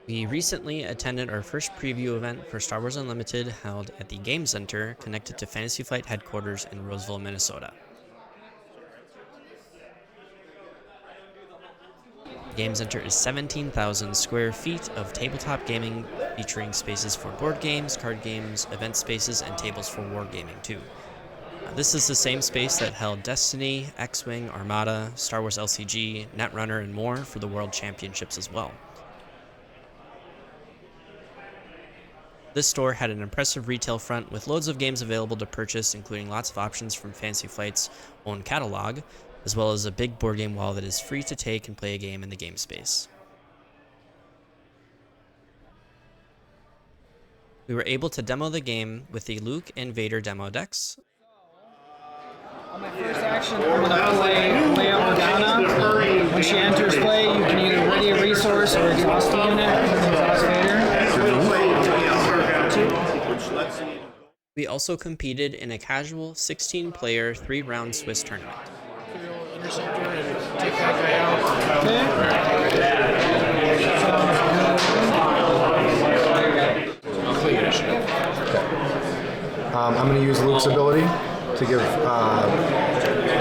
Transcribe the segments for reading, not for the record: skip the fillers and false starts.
We recently attended our first preview event for Star Wars Unlimited held at the Game Center connected to Fantasy Flight headquarters in Roseville, Minnesota. The Game Center is 17,000 square feet of tabletop gaming featuring spaces for board games, card games, event spaces, and tables for wargaming too. This is the same space that held Destiny, X-Wing, Armada, Star Wars LCG, Netrunner, and more for the World Championships as well. This store had an impressive retail front with loads of games available to purchase, including lots of options from Fantasy Flight's own catalog, as well as a big board game wall that is free to take and play a game in the game space. We were able to demo the game with the Luke and Vader demo decks. On my first action, I'm going to play Leia Organa. When she enters play, you can either ready a resource or exhaust a unit. Exhaust Vader. We also competed in a casual 16-player 3-round Swiss tournament. Interceptor and take that guy out. I'm going to use Luke's ability to give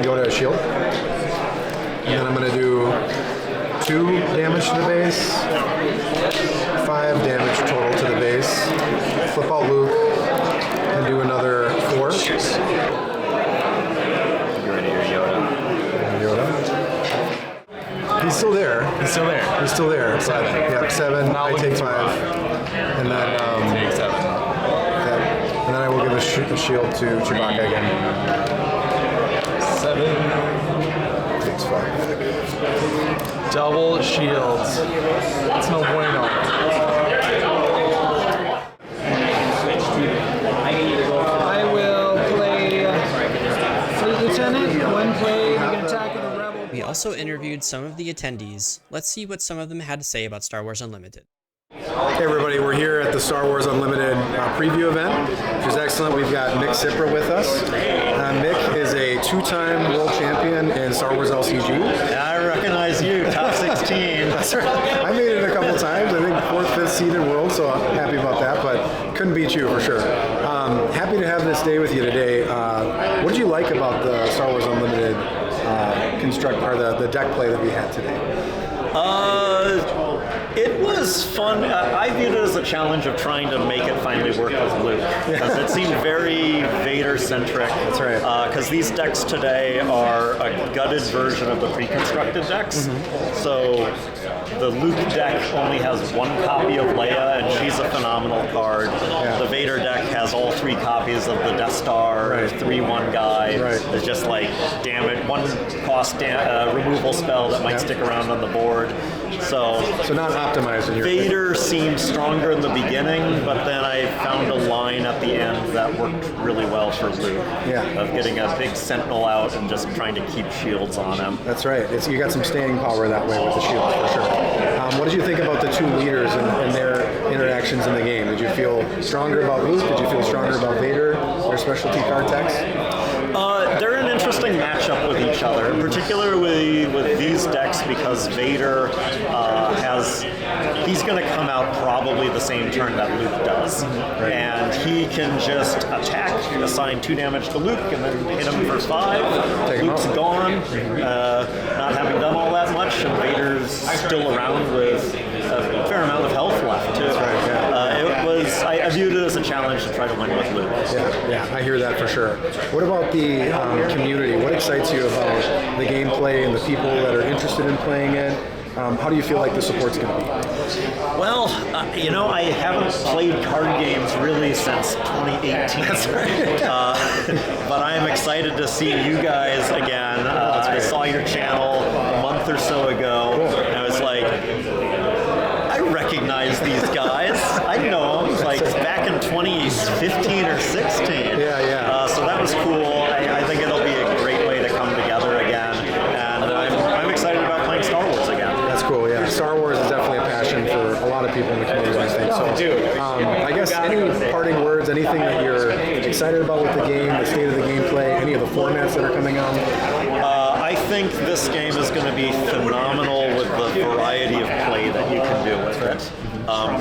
Yoda a shield. And then I'm going to do 2 damage to the base, 5 damage total to the base, flip out Luke, and do another 4. Yoda. He's still there. He's still there. He's still there. 7. Yep, 7. Not I looking take too 5. rough. And then Take 7. and then I will give a shield to Chewbacca again. 7. Takes 5. Double shields. That's no bueno. I will play Fleet Lieutenant. One play, make an attack with a rebel. We also interviewed some of the attendees. Let's see what some of them had to say about Star Wars Unlimited. Hey everybody, we're here at the Star Wars Unlimited preview event, which is excellent. We've got Mick Cipra with us. Mick is a 2-time world champion in Star Wars LCG. I recognize you, top 16. That's right. I made it a couple times. I think 4th, 5th seed in world, so I'm happy about that, but couldn't beat you for sure. Happy to have this day with you today. What did you like about the Star Wars Unlimited the deck play that we had today? It was fun. I viewed it as a challenge of trying to make it finally work with Luke, because it seemed very Vader-centric. That's right. Because these decks today are a gutted version of the pre-constructed decks. Mm-hmm. So the Luke deck only has 1 copy of Leia, and she's a phenomenal card. Yeah. The Vader deck has all 3 copies of the Death Star, Right. 3/1 guy. Right. It's just like, damn it, 1 cost removal spell that might stick around on the board. So not optimized in your Vader seemed stronger in the beginning, but then I found a line at the end that worked really well for Luke. Yeah. Of getting a big Sentinel out and just trying to keep shields on him. That's right. You got some staying power that way with the shield, for sure. What did you think about the 2 leaders and their interactions in the game? Did you feel stronger about Luke? Did you feel stronger about Vader? Their specialty card techs? They're an interesting matchup with each other, particularly with these decks, because Vader he's going to come out probably the same turn that Luke does. Right. And he can just attack, assign 2 damage to Luke, and then hit him for 5. Take him Luke's out. gone, not having done all that much, and Vader's still around with a fair amount of health left, too. That's right, yeah. I viewed it as a challenge to try to win with Luke. Yeah, I hear that for sure. What about the community? What excites you about the gameplay and the people that are interested in playing it? How do you feel like the support's going to be? Well, I haven't played card games really since 2018. That's right. But I am excited to see you guys again. I saw your channel a month or so ago, and I was like, I recognize these guys. I know them, like back in 2015 or 16. Yeah. So that was cool. I think it'll be a great way to come together again, and I'm excited about playing Star Wars again. That's cool, yeah. Star Wars is definitely a passion for a lot of people in the community, I think. So, I guess any parting words, anything that you're excited about with the game, the state of the gameplay, any of the formats that are coming out? I think this game is going to be phenomenal with the variety of play that you can do with it.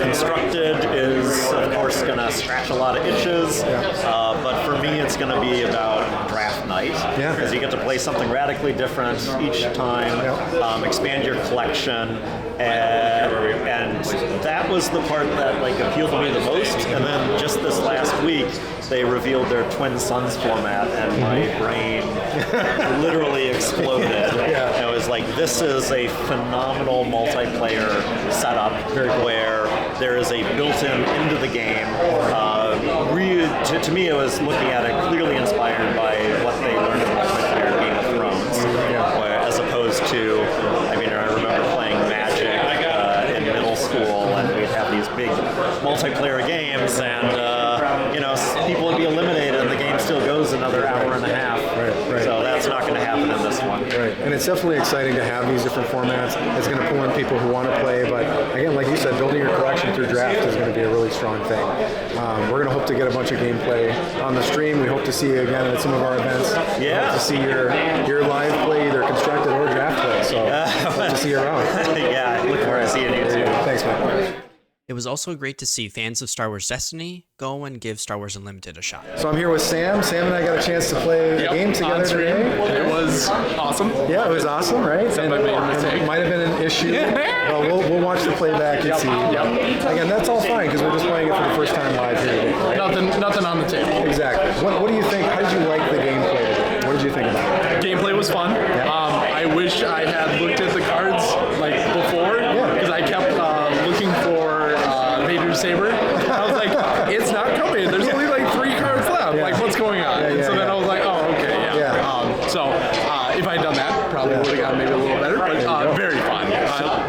Constructed is, of course, going to scratch a lot of itches, but for me, it's going to be about draft night, because you get to play something radically different each time, expand your collection, and that was the part that like appealed to me the most. And then just this last week, they revealed their Twin Suns format, and my brain literally exploded. It was like, this is a phenomenal multiplayer setup where there is a built-in into the game. To me, it was looking at it clearly inspired by what they learned in multiplayer Game of Thrones, as opposed to, I mean, I remember playing Magic in middle school, and we'd have these big multiplayer games, and people would be eliminated, and the game still goes another hour and a half. So that's not going to happen in this one. And it's definitely exciting to have these different formats. It's going to pull in people who want to play, but again, like you said, building your collection through draft is going to be a really strong thing. We're going to hope to get a bunch of gameplay on the stream. We hope to see you again at some of our events. Yeah. Hope to see your live play, either constructed or draft play. So hope to see you around. Yeah, I look forward to seeing you too. Thanks, man. It was also great to see fans of Star Wars Destiny go and give Star Wars Unlimited a shot. So I'm here with Sam. Sam and I got a chance to play a game together today. It was awesome. Yeah, it was awesome, right? Except I made a mistake. It might have been an issue. Well, we'll watch the playback and see. Again, that's all fine because we're just playing it for the first time live here today. Right? Nothing on the table. Exactly. What do you think? How did you like the gameplay today? What did you think about it? Gameplay was fun. I wish I had looked at the cards like before, because I kept looking for Vader's saber. I was like, it's not coming. There's only like 3 cards left. Like, what's going on? So then I was like, oh, okay, so if I had done that, probably would have gotten maybe a little better. But very fun.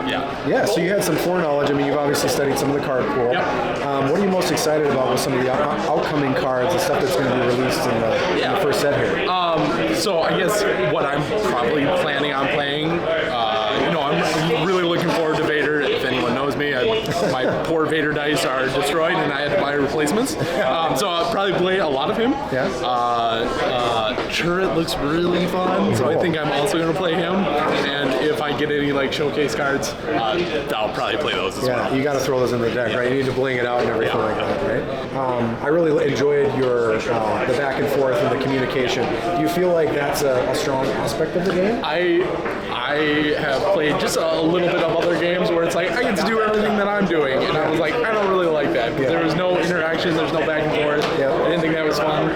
Yeah. So you had some foreknowledge. I mean, you've obviously studied some of the card pool. What are you most excited about with some of the outcoming cards, the stuff that's going to be released in the first set here? So I guess what I'm probably planning on playing, I'm really looking forward to Vader. If anyone knows me, my poor Vader dice are destroyed, and I had to buy replacements. So I'll probably play a lot of him. Turret looks really fun, so I think I'm also going to play him. And if I get any like showcase cards, I'll probably play those as well. You got to throw those in the deck, right? You need to bling it out and everything like that, right? I really enjoyed your the back and forth and the communication. Do you feel like that's a strong aspect of the game? I have played just a little bit of other games where it's like I get to do everything that I'm doing, and I was like, I don't really like that because there was no interaction, there's no back and forth. I didn't think that was fun.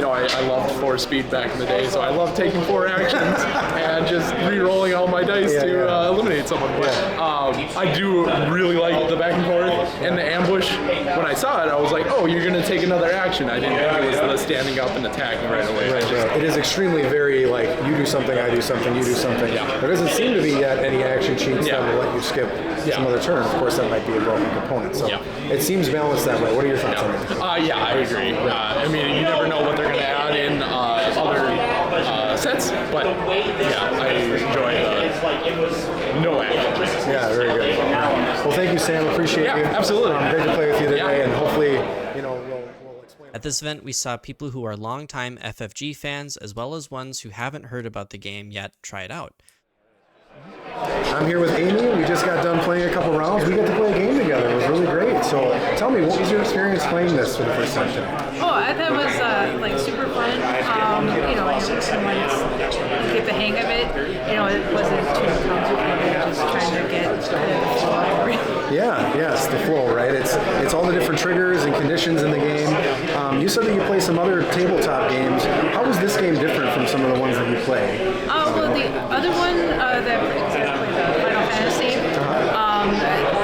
I loved 4-speed back in the day, so I loved taking 4 actions and just re-rolling all my dice to eliminate someone. But I do really like the back and forth and the ambush. When I saw it, I was like, oh, you're going to take another action. I didn't think it was the standing up and attacking right away. It is extremely very like, you do something, I do something, you do something. There doesn't seem to be yet any action sheets that will let you skip some other turn. Of course, that might be a broken component. So it seems balanced that way. What are your thoughts on that? I agree. I mean, you never know what they're going to add in other sets, but I enjoy the no action. Yeah, very good. Well, thank you, Sam. Appreciate you. Absolutely. Great to play with you today, and hopefully, we'll explain. At this event, we saw people who are longtime FFG fans, as well as ones who haven't heard about the game yet try it out. I'm here with Amy. We just got done playing a couple rounds. We got to play a game together. It was really great. So tell me, what was your experience playing this for the first time today? Oh, I thought it was super fun. Once you get the hang of it, it wasn't too complicated. Just trying to get the flow. Yes, the flow, right? It's all the different triggers and conditions in the game. You said that you play some other tabletop games. How was this game different from some of the ones that you play? Well, the other one that exactly the Final Fantasy.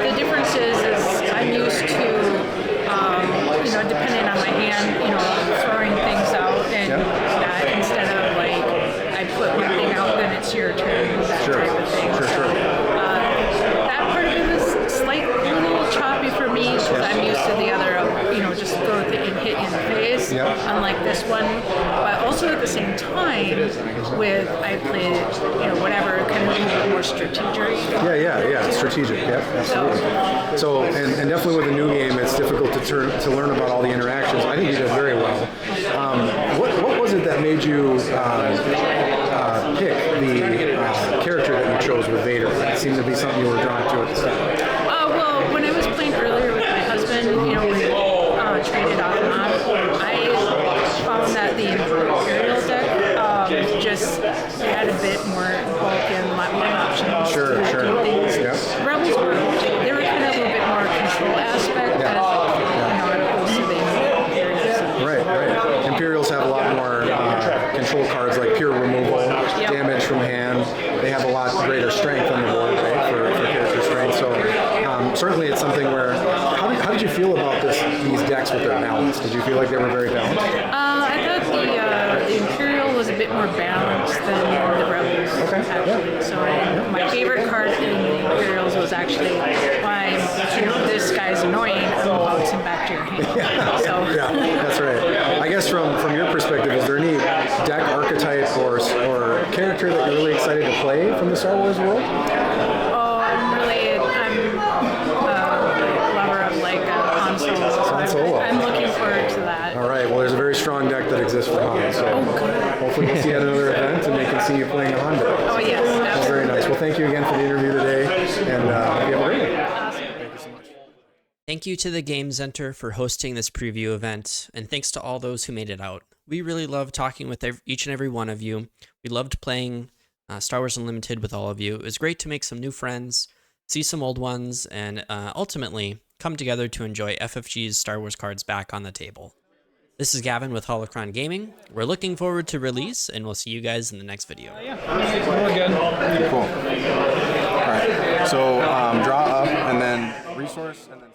The difference is I'm used to, depending on my hand, throwing things out, and instead of like I put one thing out, then it's your turn. That type of thing. That part of it was slightly a little choppy for me because I'm used to the other, just throw it and hit in the face. Unlike this one, but also at the same time, I played, whatever, kind of a little bit more strategic. Strategic. Yep, absolutely. So, and definitely with a new game, it's difficult to learn about all the interactions. I think you did very well. What was it that made you pick the character character that you chose with Vader? It seemed to be something you were drawn to at the start. Well, when I was playing earlier with my husband, you know, we traded off and on. I found that the Imperial deck just had a bit more bulk and a lot more options. Sure. Do things. Yeah. Rebels they were kind of a little bit more control aspect. Yeah. Opposed to the Imperials. Right. Imperials have a lot more control cards like pure removal, damage from hand. They have a lot greater strength on the board, right, for character strength. So certainly it's something where, how did you feel about these decks with their balance? Did you feel like they were very balanced? I thought the Imperial was a bit more balanced than the Rebels, actually. Yeah. So my favorite card in the Imperials was actually why, you know, this guy's annoying, I'm bouncing back to your hand. So. Yeah, that's right. I guess from your perspective, is there any deck archetype or character that you're really excited to play from the Star Wars world? I'm a lover of like Han Solo. Solo. I'm looking forward to that. All right. Well, there's a very strong deck that exists for Han. So hopefully we'll see you at another event and they can see you playing the Han deck. Oh yes, That's very nice. Well, thank you again for the interview today, and hope you have a great day. Awesome. Thank you so much. Thank you to the Game Center for hosting this preview event, and thanks to all those who made it out. We really loved talking with each and every one of you. We loved playing Star Wars Unlimited with all of you. It was great to make some new friends, see some old ones, and ultimately come together to enjoy FFG's Star Wars cards back on the table. This is Gavin with Holocron Gaming. We're looking forward to release, and we'll see you guys in the next video. We're good. Cool. All right. So draw up and then resource and then.